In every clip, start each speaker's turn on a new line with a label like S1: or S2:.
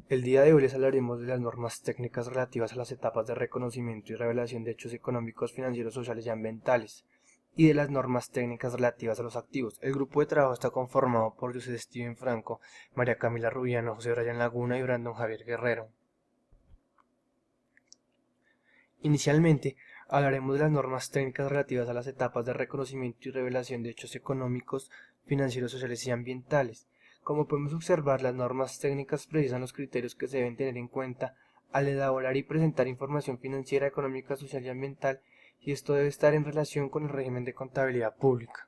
S1: El día de hoy les hablaremos de las normas técnicas relativas a las etapas de reconocimiento y revelación de hechos económicos, financieros, sociales y ambientales, y de las normas técnicas relativas a los activos. El grupo de trabajo está conformado por José Steven Franco, María Camila Rubiano, José Brian Laguna y Brandon Javier Guerrero. Inicialmente, hablaremos de las normas técnicas relativas a las etapas de reconocimiento y revelación de hechos económicos, financieros, sociales y ambientales. Como podemos observar, las normas técnicas precisan los criterios que se deben tener en cuenta al elaborar y presentar información financiera, económica, social y ambiental, y esto debe estar en relación con el régimen de contabilidad pública.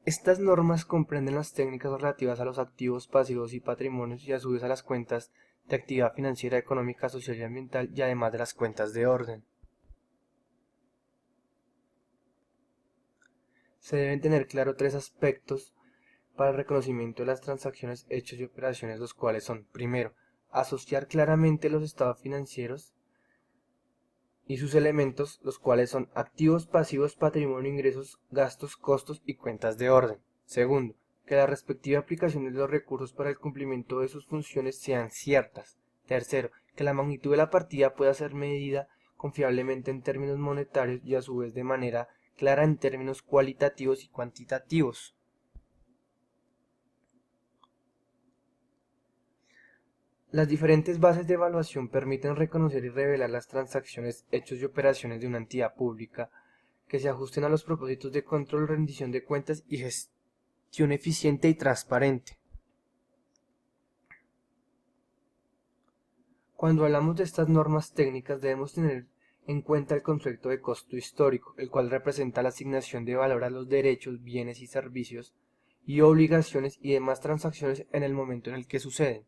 S1: Estas normas comprenden las técnicas relativas a los activos, pasivos y patrimonios y a su vez a las cuentas de actividad financiera, económica, social y ambiental y además de las cuentas de orden. Se deben tener claro tres aspectos para el reconocimiento de las transacciones, hechos y operaciones, los cuales son: primero, asociar claramente los estados financieros y sus elementos, los cuales son activos, pasivos, patrimonio, ingresos, gastos, costos y cuentas de orden. Segundo, que la respectiva aplicación de los recursos para el cumplimiento de sus funciones sean ciertas. Tercero, que la magnitud de la partida pueda ser medida confiablemente en términos monetarios y a su vez de manera clara en términos cualitativos y cuantitativos. Las diferentes bases de evaluación permiten reconocer y revelar las transacciones, hechos y operaciones de una entidad pública que se ajusten a los propósitos de control, rendición de cuentas y gestión eficiente y transparente. Cuando hablamos de estas normas técnicas debemos tener en cuenta el concepto de costo histórico, el cual representa la asignación de valor a los derechos, bienes y servicios y obligaciones y demás transacciones en el momento en el que suceden.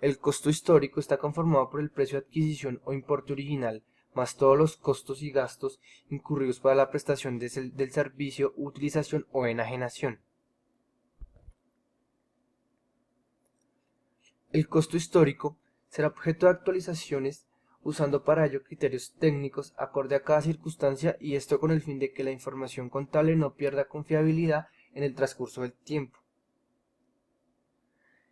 S1: El costo histórico está conformado por el precio de adquisición o importe original, más todos los costos y gastos incurridos para la prestación del servicio, utilización o enajenación. El costo histórico será objeto de actualizaciones usando para ello criterios técnicos acorde a cada circunstancia, y esto con el fin de que la información contable no pierda confiabilidad en el transcurso del tiempo.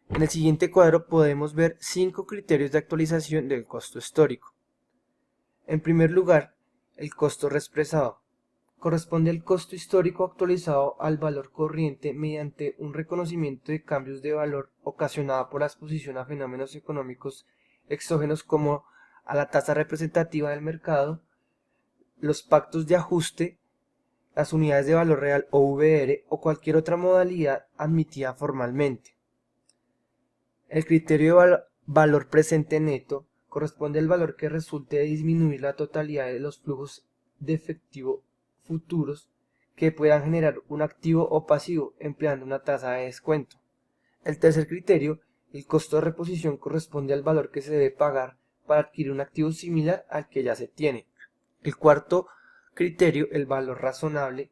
S1: En el siguiente cuadro podemos ver 5 criterios de actualización del costo histórico. En primer lugar, el costo reexpresado. Corresponde al costo histórico actualizado al valor corriente mediante un reconocimiento de cambios de valor ocasionada por la exposición a fenómenos económicos exógenos como a la tasa representativa del mercado, los pactos de ajuste, las unidades de valor real o VR o cualquier otra modalidad admitida formalmente. El criterio de valor presente neto corresponde al valor que resulte de disminuir la totalidad de los flujos de efectivo futuros que puedan generar un activo o pasivo empleando una tasa de descuento. El tercer criterio, el costo de reposición, corresponde al valor que se debe pagar para adquirir un activo similar al que ya se tiene. El cuarto criterio, el valor razonable,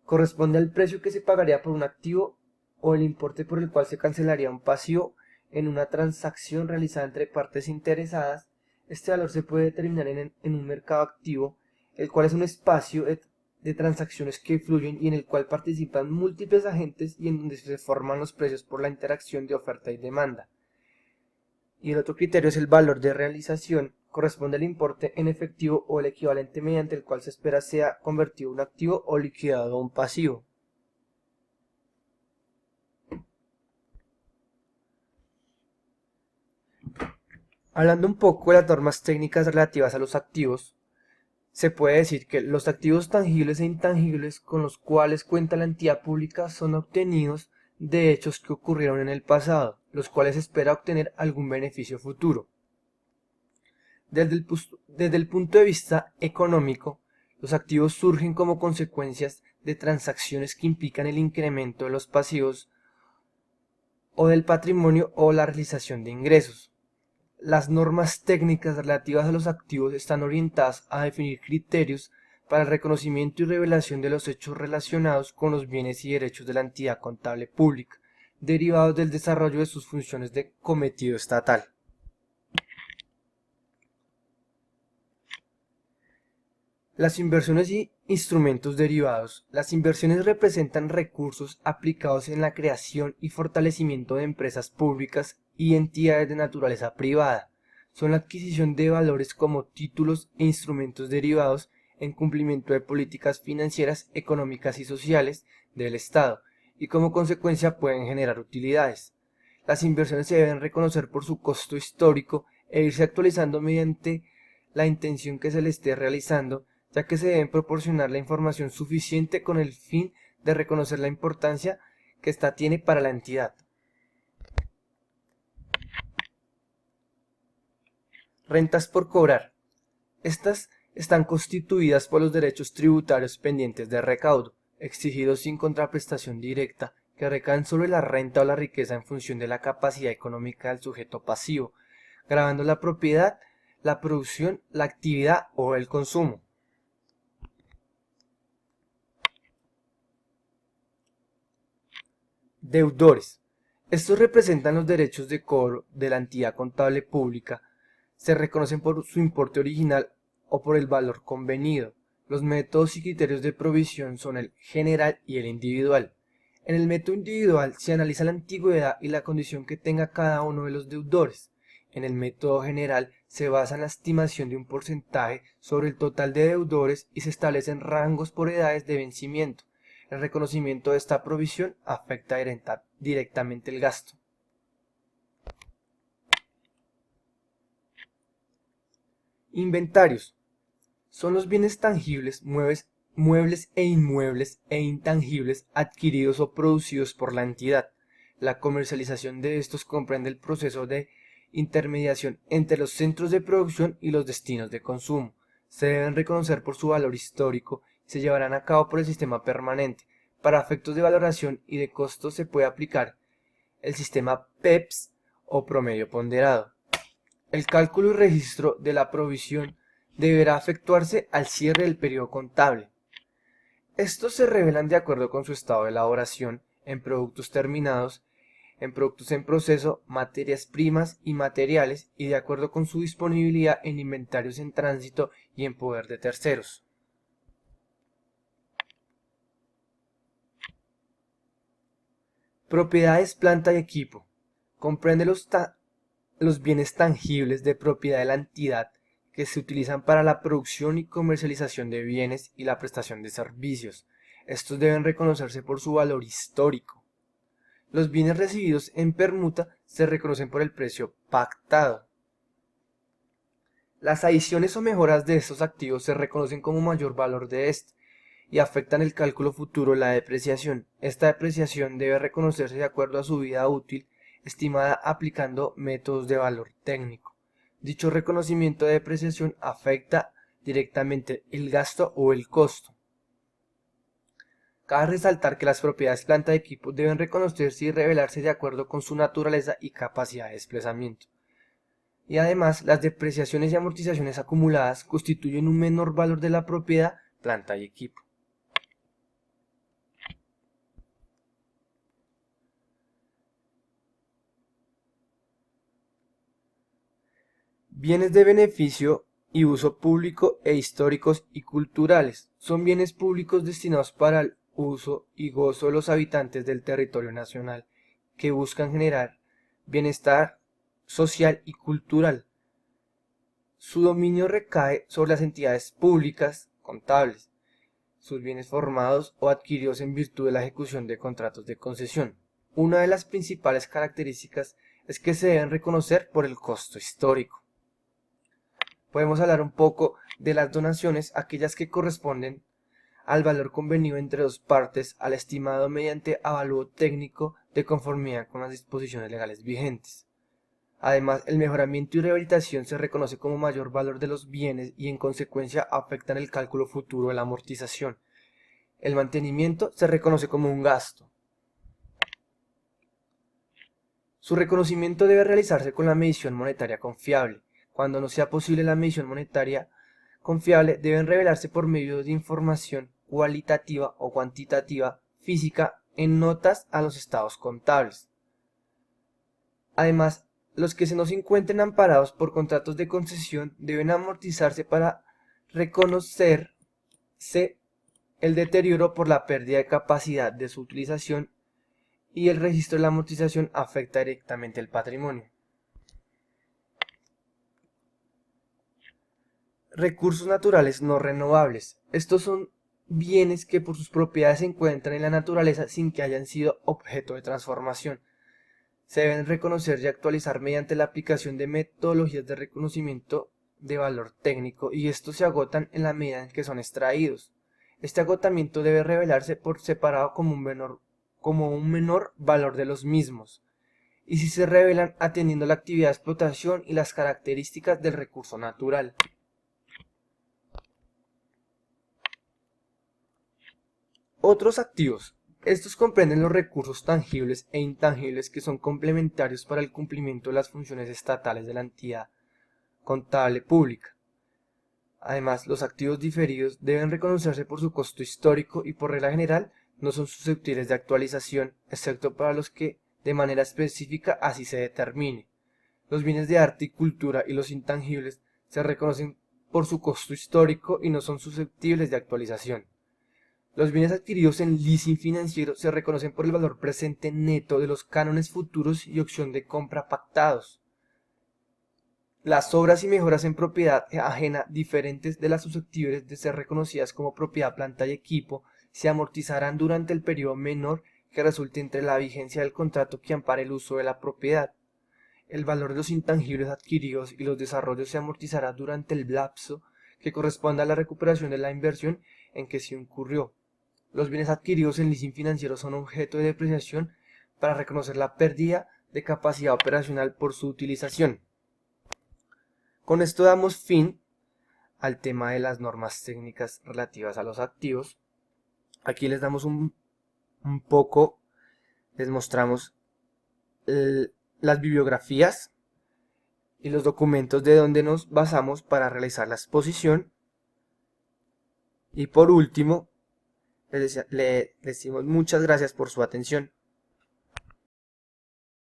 S1: corresponde al precio que se pagaría por un activo o el importe por el cual se cancelaría un pasivo en una transacción realizada entre partes interesadas. Este valor se puede determinar en un mercado activo, el cual es un espacio de transacciones que fluyen y en el cual participan múltiples agentes y en donde se forman los precios por la interacción de oferta y demanda. Y el otro criterio es el valor de realización, corresponde al importe en efectivo o el equivalente mediante el cual se espera sea convertido un activo o liquidado a un pasivo. Hablando un poco de las normas técnicas relativas a los activos, se puede decir que los activos tangibles e intangibles con los cuales cuenta la entidad pública son obtenidos de hechos que ocurrieron en el pasado, los cuales espera obtener algún beneficio futuro. Desde el punto de vista económico, los activos surgen como consecuencias de transacciones que implican el incremento de los pasivos o del patrimonio o la realización de ingresos. Las normas técnicas relativas a los activos están orientadas a definir criterios para el reconocimiento y revelación de los hechos relacionados con los bienes y derechos de la entidad contable pública, derivados del desarrollo de sus funciones de cometido estatal. Las inversiones y instrumentos derivados. Las inversiones representan recursos aplicados en la creación y fortalecimiento de empresas públicas y entidades de naturaleza privada. Son la adquisición de valores como títulos e instrumentos derivados en cumplimiento de políticas financieras, económicas y sociales del Estado, y como consecuencia pueden generar utilidades. Las inversiones se deben reconocer por su costo histórico e irse actualizando mediante la intención que se le esté realizando, ya que se deben proporcionar la información suficiente con el fin de reconocer la importancia que ésta tiene para la entidad. Rentas por cobrar. Estas están constituidas por los derechos tributarios pendientes de recaudo, exigidos sin contraprestación directa, que recaen sobre la renta o la riqueza en función de la capacidad económica del sujeto pasivo, gravando la propiedad, la producción, la actividad o el consumo. Deudores. Estos representan los derechos de cobro de la entidad contable pública. Se reconocen por su importe original o por el valor convenido. Los métodos y criterios de provisión son el general y el individual. En el método individual se analiza la antigüedad y la condición que tenga cada uno de los deudores. En el método general se basa en la estimación de un porcentaje sobre el total de deudores y se establecen rangos por edades de vencimiento. El reconocimiento de esta provisión afecta directamente el gasto. Inventarios. Son los bienes tangibles, muebles e inmuebles e intangibles adquiridos o producidos por la entidad. La comercialización de estos comprende el proceso de intermediación entre los centros de producción y los destinos de consumo. Se deben reconocer por su valor histórico y se llevarán a cabo por el sistema permanente. Para efectos de valoración y de costo se puede aplicar el sistema PEPS o promedio ponderado. El cálculo y registro de la provisión deberá efectuarse al cierre del periodo contable. Estos se revelan de acuerdo con su estado de elaboración en productos terminados, en productos en proceso, materias primas y materiales, y de acuerdo con su disponibilidad en inventarios en tránsito y en poder de terceros. Propiedades, planta y equipo. Comprende los bienes tangibles de propiedad de la entidad que se utilizan para la producción y comercialización de bienes y la prestación de servicios. Estos deben reconocerse por su valor histórico. Los bienes recibidos en permuta se reconocen por el precio pactado. Las adiciones o mejoras de estos activos se reconocen como mayor valor de este y afectan el cálculo futuro de la depreciación. Esta depreciación debe reconocerse de acuerdo a su vida útil, estimada aplicando métodos de valor técnico. Dicho reconocimiento de depreciación afecta directamente el gasto o el costo. Cabe resaltar que las propiedades planta y equipo deben reconocerse y revelarse de acuerdo con su naturaleza y capacidad de desplazamiento. Y además, las depreciaciones y amortizaciones acumuladas constituyen un menor valor de la propiedad planta y equipo. Bienes de beneficio y uso público e históricos y culturales. Son bienes públicos destinados para el uso y gozo de los habitantes del territorio nacional, que buscan generar bienestar social y cultural. Su dominio recae sobre las entidades públicas contables, sus bienes formados o adquiridos en virtud de la ejecución de contratos de concesión. Una de las principales características es que se deben reconocer por el costo histórico. Podemos hablar un poco de las donaciones, aquellas que corresponden al valor convenido entre dos partes, al estimado mediante avalúo técnico de conformidad con las disposiciones legales vigentes. Además, el mejoramiento y rehabilitación se reconoce como mayor valor de los bienes y en consecuencia afectan el cálculo futuro de la amortización. El mantenimiento se reconoce como un gasto. Su reconocimiento debe realizarse con la medición monetaria confiable. Cuando no sea posible la medición monetaria confiable, deben revelarse por medio de información cualitativa o cuantitativa física en notas a los estados contables. Además, los que se nos encuentren amparados por contratos de concesión deben amortizarse para reconocer C. El deterioro por la pérdida de capacidad de su utilización, y el registro de la amortización afecta directamente el patrimonio. Recursos naturales no renovables. Estos son bienes que por sus propiedades se encuentran en la naturaleza sin que hayan sido objeto de transformación. Se deben reconocer y actualizar mediante la aplicación de metodologías de reconocimiento de valor técnico, y estos se agotan en la medida en que son extraídos. Este agotamiento debe revelarse por separado como un menor valor de los mismos, y si se revelan atendiendo la actividad de explotación y las características del recurso natural. Otros activos. Estos comprenden los recursos tangibles e intangibles que son complementarios para el cumplimiento de las funciones estatales de la entidad contable pública. Además, los activos diferidos deben reconocerse por su costo histórico y por regla general no son susceptibles de actualización, excepto para los que de manera específica así se determine. Los bienes de arte y cultura y los intangibles se reconocen por su costo histórico y no son susceptibles de actualización. Los bienes adquiridos en leasing financiero se reconocen por el valor presente neto de los cánones futuros y opción de compra pactados. Las obras y mejoras en propiedad ajena diferentes de las susceptibles de ser reconocidas como propiedad, planta y equipo se amortizarán durante el periodo menor que resulte entre la vigencia del contrato que ampare el uso de la propiedad. El valor de los intangibles adquiridos y los desarrollos se amortizará durante el lapso que corresponda a la recuperación de la inversión en que se incurrió. Los bienes adquiridos en leasing financiero son objeto de depreciación para reconocer la pérdida de capacidad operacional por su utilización. Con esto damos fin al tema de las normas técnicas relativas a los activos. Aquí les damos un poco, les mostramos las bibliografías y los documentos de donde nos basamos para realizar la exposición. Y por último, le decimos muchas gracias por su atención.